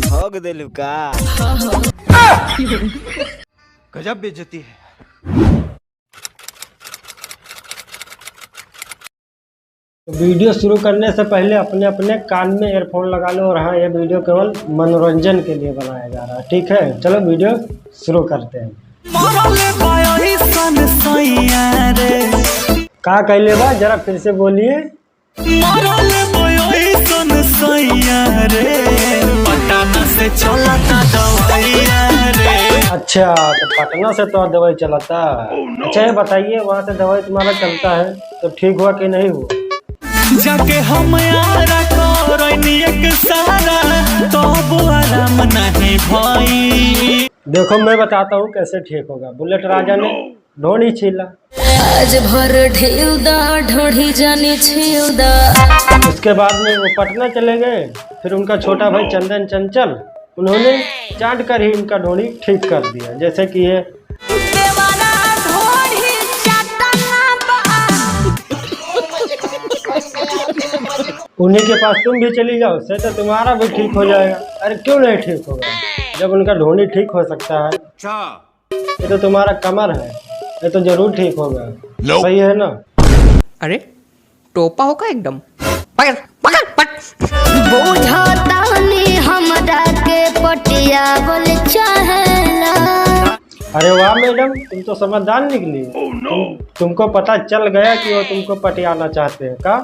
ठोक दिलू का। गजब बेइज्जती है। वीडियो शुरू करने से पहले अपने अपने कान में ईयरफोन लगा लो। और हाँ, ये वीडियो केवल मनोरंजन के लिए बनाया जा रहा है, ठीक है। चलो वीडियो शुरू करते हैं। का कहले बा, जरा फिर से बोलिए। अच्छा, तो पटना से तो दवाई चलाता। अच्छा ये बताइए, वहाँ से दवाई तुम्हारा चलता है तो ठीक हुआ कि नहीं हुआ? जाके हम यारा एक सारा तो आराम नहीं भाई। देखो मैं बताता हूँ कैसे ठीक होगा। बुलेट राजा ने ढोड़ी छीला, आज भर ढेउदा ढोड़ी जाने छेउदा। उसके बाद में वो पटना चले गए। फिर उनका छोटा भाई चंदन चंचल, उन्होंने चाट कर ही इनका ढोड़ी ठीक कर दिया। जैसे कि ये उन्हीं के पास तुम भी चली जाओ, से तो तुम्हारा भी ठीक हो जाएगा। अरे क्यों नहीं ठीक होगा, जब उनका ढोड़ी ठीक हो सकता है। ये तो तुम्हारा कमर है, ये तो जरूर ठीक होगा। सही है ना? अरे टोपा होगा एकदम। पकड़ पकड़ पट। बुझातानी हमरा के पटिया बोले चाहेला। अरे वाह मैडम, तुम तो समझदार निकली। तुमको पता चल गया कि वो तुमको पटियाना चाहते हैं का?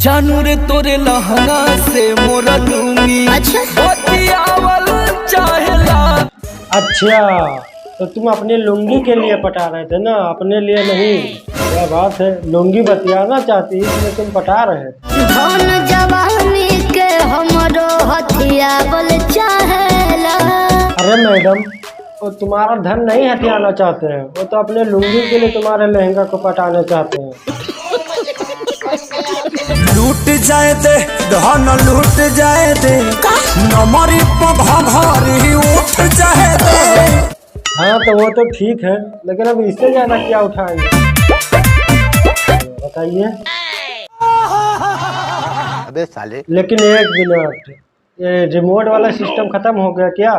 जानू रे तोरे लहंगा से मोरा लूंगी। अच्छा चाहेला। अच्छा, तो तुम अपने लुंगी के लिए पटा रहे थे ना, अपने लिए नहीं। क्या बात है, लुंगी बतियाना चाहती है इसलिए तुम पटा रहे थे। धन जवानी के हमरो हथिया बोले चाहेला। अरे मैडम, वो तुम्हारा धन नहीं हथियाना चाहते हैं, वो तो अपने लुंगी के लिए तुम्हारे लहंगा को पटाना चाहते हैं। लूट जाए दे धन लूट जाए दे, नमरी पघारी उठ जाए दे। हाँ तो वो तो ठीक है, लेकिन अब इससे ज्यादा क्या उठाएंगे बताइए? अबे साले। लेकिन एक मिनट, ये रिमोट वाला सिस्टम खत्म हो गया क्या?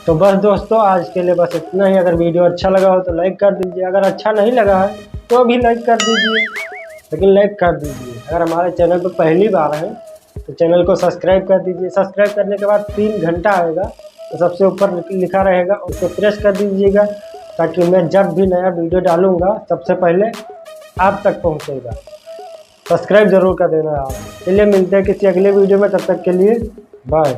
तो बस दोस्तों, आज के लिए बस इतना ही। अगर वीडियो अच्छा लगा हो तो लाइक कर दीजिए, अगर अच्छा नहीं लगा है तो भी लाइक कर दीजिए, लेकिन लाइक कर दीजिए। अगर हमारे चैनल पर पहली बार है तो चैनल को सब्सक्राइब कर दीजिए। सब्सक्राइब करने के बाद 3 घंटा आएगा, तो सबसे ऊपर लिखा रहेगा, उसको प्रेस कर दीजिएगा, ताकि मैं जब भी नया वीडियो डालूंगा सबसे पहले आप तक पहुँचेगा। सब्सक्राइब जरूर कर देना आप। चलिए मिलते हैं किसी अगले वीडियो में, तब तक के लिए बाय।